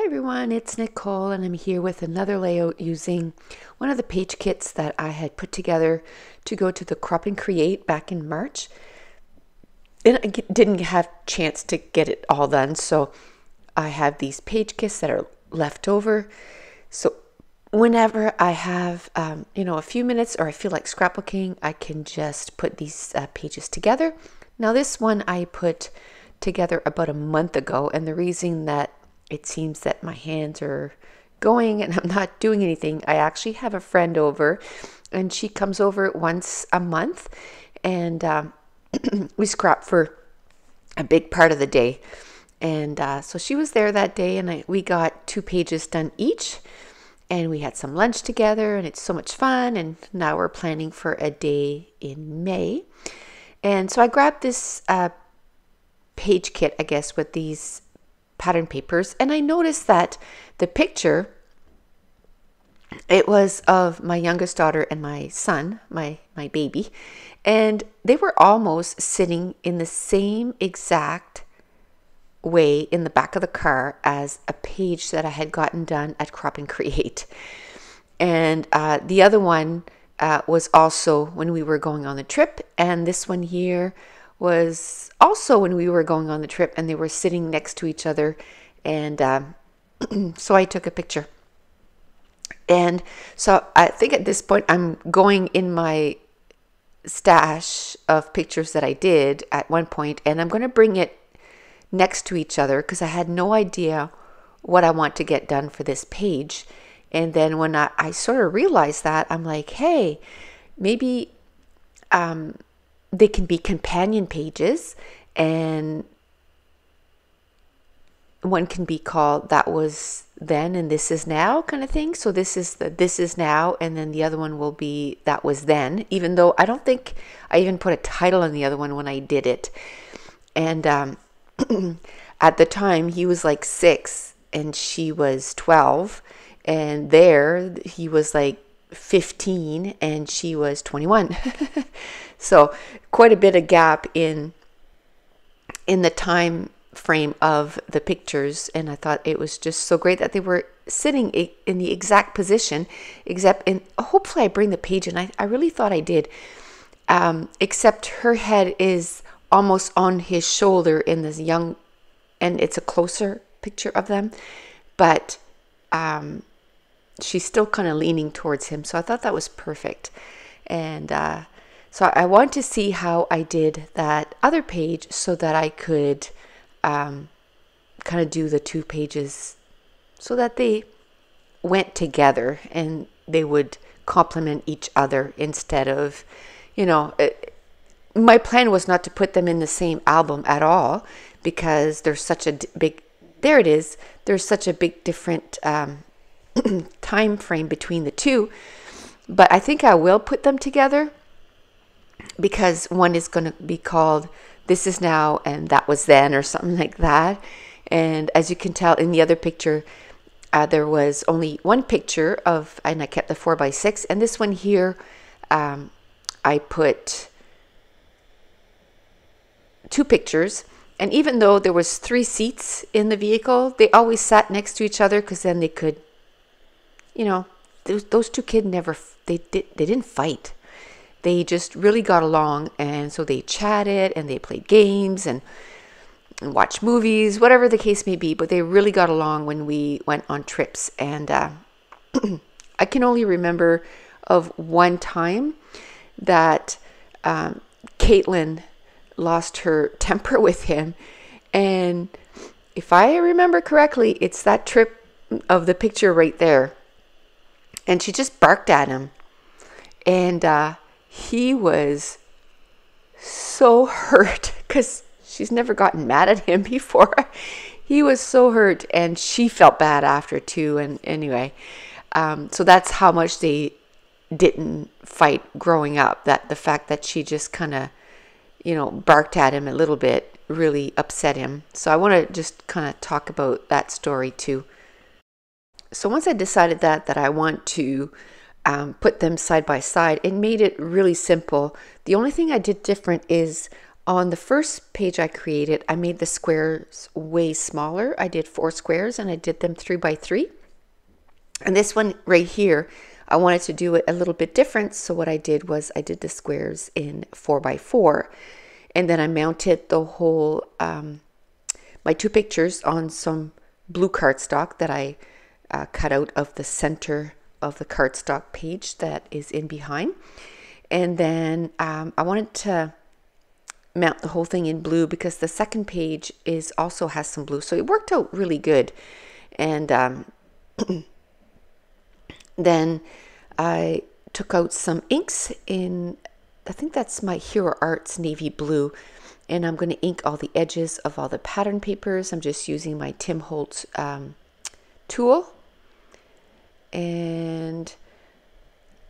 everyone, it's Nicole and I'm here with another layout using one of the page kits that I had put together to go to the Crop and Create back in March. And I didn't have a chance to get it all done, so I have these page kits that are left over. So whenever I have a few minutes or I feel like scrapbooking, I can just put these pages together. Now this one I put together about a month ago, and the reason that it seems that my hands are going and I'm not doing anything, I actually have a friend over and she comes over once a month, and we scrap for a big part of the day. And so she was there that day, and we got 2 pages done each, and we had some lunch together, and it's so much fun. And now we're planning for a day in May. And so I grabbed this page kit, I guess, with these pattern papers, and I noticed that the picture, it was of my youngest daughter and my son, my baby, and they were almost sitting in the same exact way in the back of the car as a page that I had gotten done at Crop and Create. And the other one was also when we were going on the trip, and this one here was also when we were going on the trip, and they were sitting next to each other. And so I took a picture. And so I think at this point I'm going in my stash of pictures that I did at one point, and I'm going to bring it next to each other because I had no idea what I want to get done for this page. And then when I sort of realized that, I'm like, hey, maybe they can be companion pages, and one can be called That Was Then and This Is Now kind of thing. So this is This Is Now, and then the other one will be That Was Then, even though I don't think I even put a title on the other one when I did it. And at the time he was like 6 and she was 12, and there he was like 15 and she was 21. So quite a bit of gap in the time frame of the pictures, and I thought it was just so great that they were sitting in the exact position, except in hopefully I bring the page, and I really thought I did, except her head is almost on his shoulder in this young, and it's a closer picture of them, but she's still kind of leaning towards him. So I thought that was perfect. And so I want to see how I did that other page so that I could kind of do the 2 pages so that they went together and they would complement each other instead of, my plan was not to put them in the same album at all because there's such a big, there it is, there's such a big different time frame between the 2. But I think I will put them together because one is going to be called This Is Now and That Was Then, or something like that. And as you can tell in the other picture, there was only one picture of, and I kept the 4x6, and this one here I put 2 pictures. And even though there was 3 seats in the vehicle, they always sat next to each other because then they could, those 2 kids they didn't fight. They just really got along, and so they chatted and they played games and watched movies, whatever the case may be, but they really got along when we went on trips. And I can only remember of one time that Caitlin lost her temper with him, and if I remember correctly, it's that trip of the picture right there, and she just barked at him, and he was so hurt because she's never gotten mad at him before. He was so hurt, and she felt bad after too. And anyway, so that's how much they didn't fight growing up, that the fact that she just kind of barked at him a little bit really upset him. So I want to just kind of talk about that story too. So once I decided that I want to put them side by side, it made it really simple. The only thing I did different is On the first page I created, I made the squares way smaller. I did 4 squares and I did them 3 by 3. And this one right here, I wanted to do it a little bit different. So what I did was I did the squares in 4 by 4. And then I mounted the whole, my 2 pictures on some blue cardstock that I cut out of the center of the cardstock page that is in behind. And then I wanted to mount the whole thing in blue because the second page also has some blue. So it worked out really good. And then I took out some inks in, I think that's my Hero Arts navy blue, and I'm going to ink all the edges of all the pattern papers. I'm just using my Tim Holtz tool, and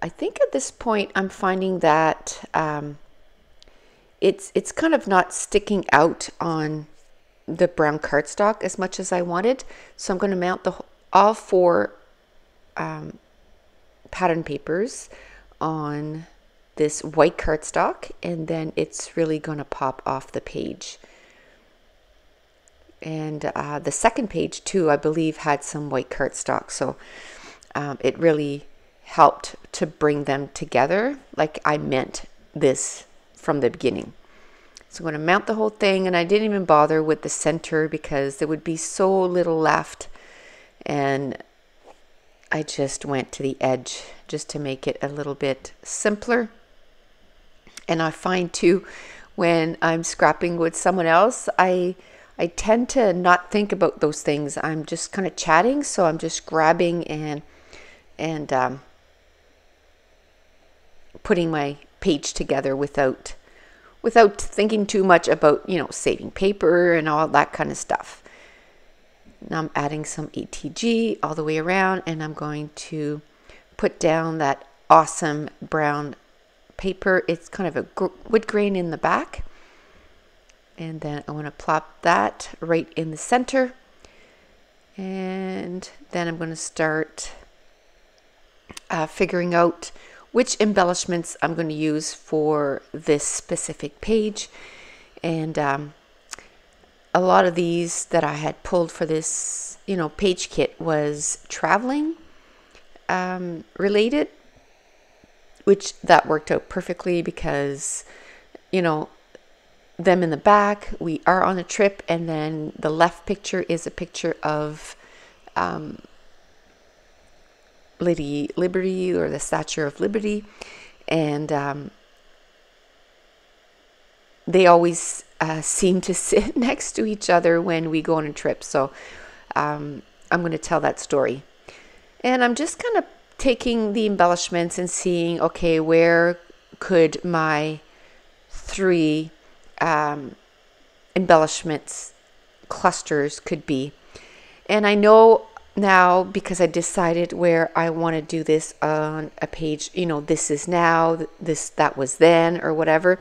I think at this point I'm finding that it's kind of not sticking out on the brown cardstock as much as I wanted. So I'm going to mount all 4 pattern papers on this white cardstock, and then it's really going to pop off the page. And the second page too, I believe, had some white cardstock, so it really helped to bring them together like I meant this from the beginning. So I'm going to mount the whole thing, and I didn't even bother with the center because there would be so little left, and I just went to the edge just to make it a little bit simpler. And I find too, when I'm scrapping with someone else, I tend to not think about those things. I'm just kind of chatting, so I'm just grabbing and putting my page together without thinking too much about, saving paper and all that kind of stuff. Now I'm adding some ATG all the way around, and I'm going to put down that awesome brown paper. It's kind of a wood grain in the back. And then I want to plop that right in the center. And then I'm going to start figuring out which embellishments I'm going to use for this specific page. And a lot of these that I had pulled for this, page kit was traveling related, which that worked out perfectly because, them in the back, we are on a trip, and then the left picture is a picture of Lady Liberty, or the Statue of Liberty, and they always seem to sit next to each other when we go on a trip. So I'm going to tell that story. And I'm just kind of taking the embellishments and seeing, okay, where could my 3 embellishments clusters could be. And I know now, because I decided where I want to do this on a page, this is now, that was then, or whatever.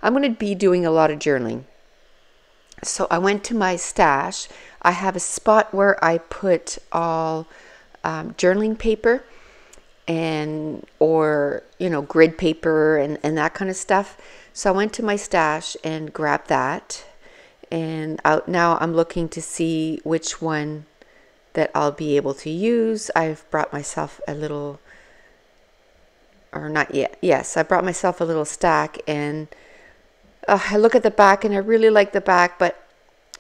I'm going to be doing a lot of journaling. So I went to my stash. I have a spot where I put all journaling paper or grid paper and that kind of stuff. So I went to my stash and grabbed that, and now I'm looking to see which one that I'll be able to use. I've brought myself a little, or not yet, yes, I brought myself a little stack, and I look at the back and I really like the back, but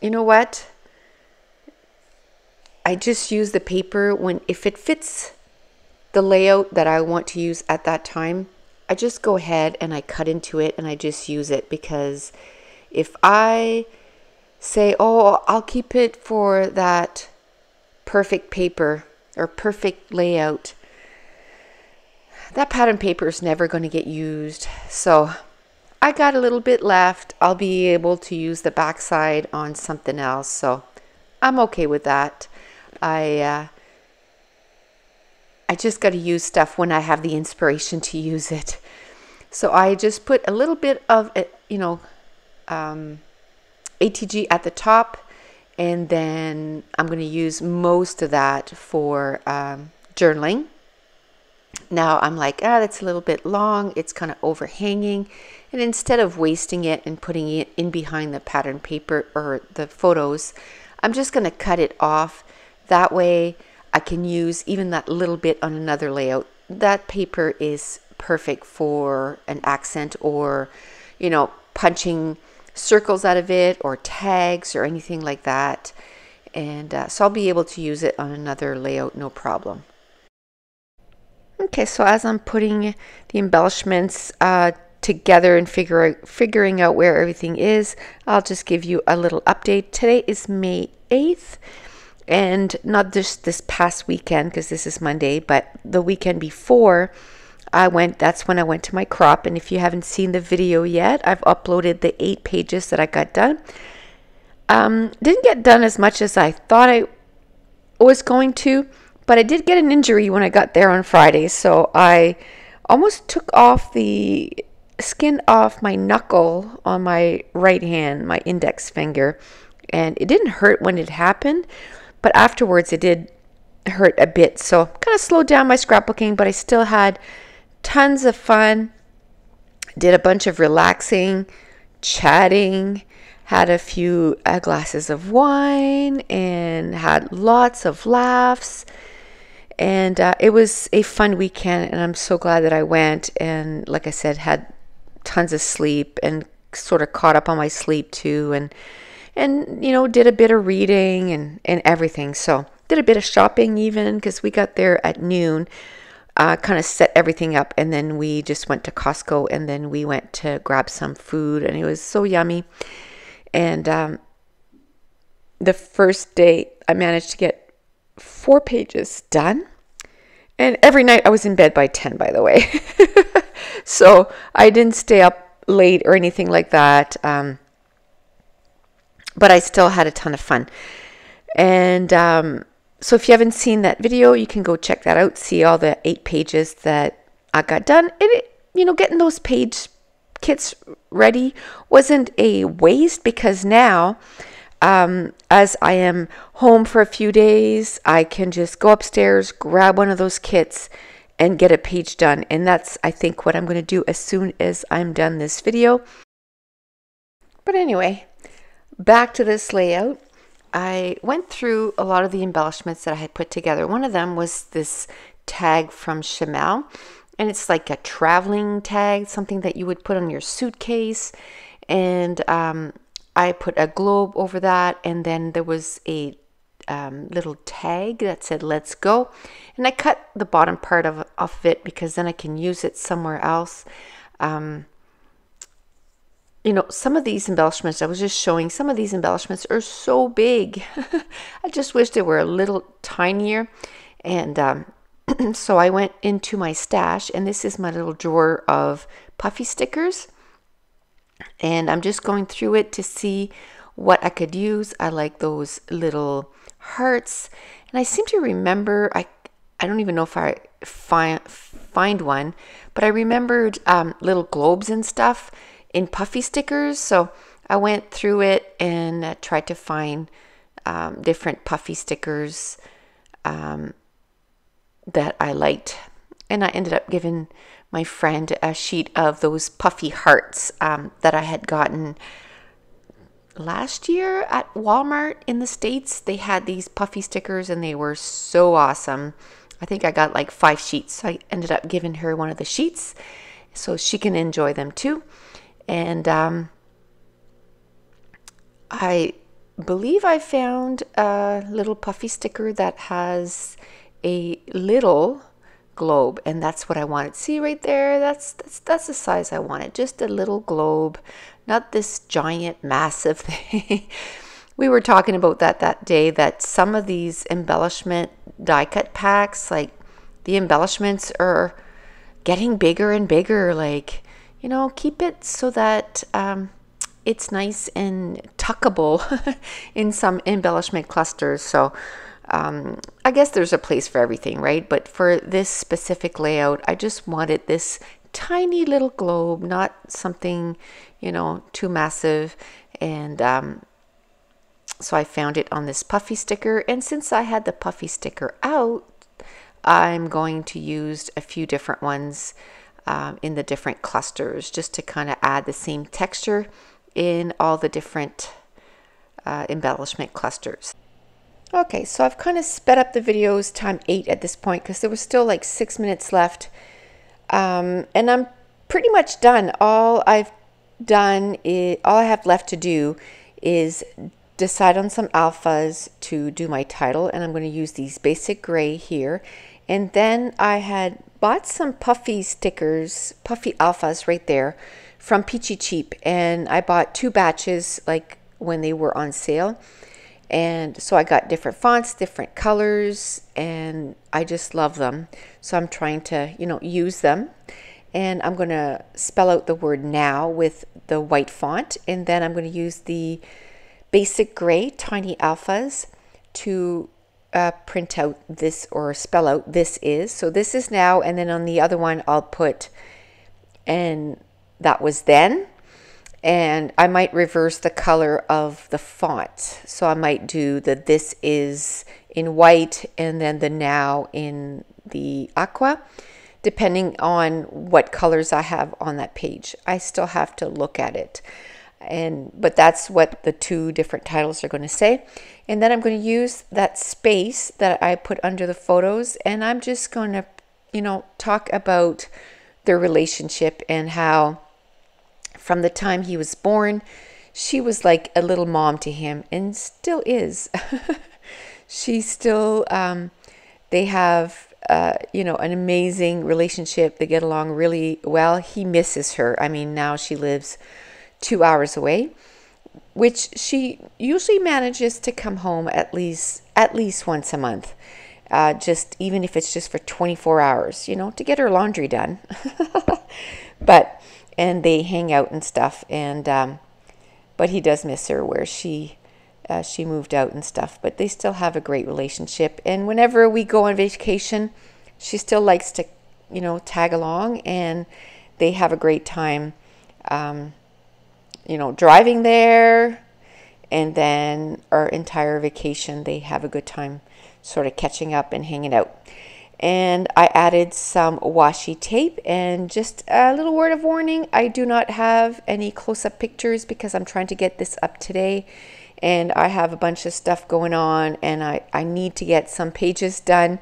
you know what? I just use the paper if it fits the layout that I want to use at that time. I just go ahead and I cut into it and I just use it, because if I say, oh, I'll keep it for that perfect paper or perfect layout, that pattern paper is never going to get used. So I got a little bit left. I'll be able to use the backside on something else. So I'm okay with that. I just got to use stuff when I have the inspiration to use it. So I just put a little bit of ATG at the top, and then I'm going to use most of that for journaling. Now I'm like, that's a little bit long. It's kind of overhanging. And instead of wasting it and putting it in behind the pattern paper or the photos, I'm just going to cut it off. That way I can use even that little bit on another layout. That paper is perfect for an accent or, you know, punching circles out of it or tags or anything like that. And so I'll be able to use it on another layout, no problem. Okay, so as I'm putting the embellishments together and figuring out where everything is, I'll just give you a little update. Today is May 8th, and not just this past weekend because this is Monday, but the weekend before that's when I went to my crop. And if you haven't seen the video yet, I've uploaded the 8 pages that I got done. Didn't get done as much as I thought I was going to, but I did get an injury when I got there on Friday, so I almost took off the skin off my knuckle on my right hand, my index finger, and it didn't hurt when it happened, but afterwards it did hurt a bit, so kind of slowed down my scrapbooking, but I still had tons of fun, did a bunch of relaxing, chatting, had a few glasses of wine, and had lots of laughs. And it was a fun weekend, and I'm so glad that I went. And like I said, had tons of sleep and sort of caught up on my sleep too. And you know, did a bit of reading and everything. So did a bit of shopping even because we got there at noon. Kind of set everything up, and then we just went to Costco, and then we went to grab some food, and it was so yummy. And the first day I managed to get 4 pages done, and every night I was in bed by 10, by the way. So I didn't stay up late or anything like that, but I still had a ton of fun. And so if you haven't seen that video, you can go check that out, see all the 8 pages that I got done. And you know, getting those page kits ready wasn't a waste, because now as I am home for a few days, I can just go upstairs, grab one of those kits, and get a page done. And that's, I think, what I'm going to do as soon as I'm done this video. But anyway, back to this layout. I went through a lot of the embellishments that I had put together. One of them was this tag from Chamel, and it's like a traveling tag, something that you would put on your suitcase. And I put a globe over that, and then there was a little tag that said "Let's go," and I cut the bottom part off of it because then I can use it somewhere else. You know, some of these embellishments, I was just showing, some of these embellishments are so big. I just wish they were a little tinier. And so I went into my stash, and this is my little drawer of puffy stickers. And I'm just going through it to see what I could use. I like those little hearts. And I seem to remember, I don't even know if I find one, but I remembered little globes and stuff in puffy stickers. So I went through it and tried to find different puffy stickers that I liked. And I ended up giving my friend a sheet of those puffy hearts that I had gotten last year at Walmart in the States. They had these puffy stickers, and they were so awesome. I think I got like 5 sheets. So I ended up giving her one of the sheets so she can enjoy them too. And I believe I found a little puffy sticker that has a little globe, and that's what I wanted. See right there, that's the size I wanted, just a little globe, not this giant massive thing. We were talking about that day, that some of these embellishment die cut packs, like the embellishments are getting bigger and bigger. Like, you know, keep it so that it's nice and tuckable in some embellishment clusters. So I guess there's a place for everything, right? But for this specific layout, I just wanted this tiny little globe, not something, you know, too massive. And so I found it on this puffy sticker. And since I had the puffy sticker out, I'm going to use a few different ones in the different clusters just to kind of add the same texture in all the different embellishment clusters. Okay, so I've kind of sped up the videos time 8 at this point because there was still like 6 minutes left. And I'm pretty much done. All I have left to do is decide on some alphas to do my title, and I'm going to use these basic gray here. And then I had bought some puffy stickers, puffy alphas right there from Peachy Cheap, and I bought 2 batches like when they were on sale. And so I got different fonts, different colors, and I just love them. So I'm trying to, use them. And I'm going to spell out the word now with the white font. And then I'm going to use the basic gray tiny alphas to print out this, or spell out this is. So this is now, and then on the other one I'll put, and that was then. And I might reverse the color of the font. So I might do the this is in white and then the now in the aqua, depending on what colors I have on that page. I still have to look at it. But that's what the 2 different titles are going to say. And then I'm going to use that space that I put under the photos, and I'm just going to, talk about their relationship and how from the time he was born, she was like a little mom to him, and still is. She still, they have, an amazing relationship. They get along really well. He misses her. I mean, now she lives 2 hours away, which she usually manages to come home at least once a month. Just even if it's just for 24 hours, to get her laundry done. And they hang out and stuff, and but he does miss her where she moved out and stuff, but they still have a great relationship. And whenever we go on vacation, she still likes to, tag along, and they have a great time, driving there, and then our entire vacation, they have a good time sort of catching up and hanging out. And I added some washi tape, and just a little word of warning, I do not have any close-up pictures because I'm trying to get this up today, and I have a bunch of stuff going on, and I need to get some pages done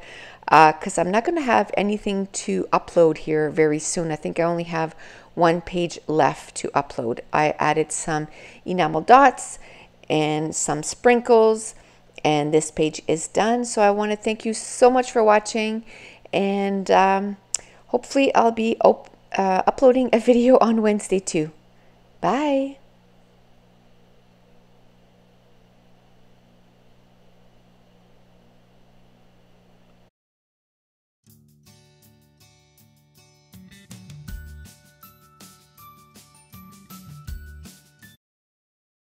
because I'm not going to have anything to upload here very soon. I think I only have 1 page left to upload. I added some enamel dots and some sprinkles, and this page is done. So I want to thank you so much for watching, and hopefully I'll be uploading a video on Wednesday too. Bye.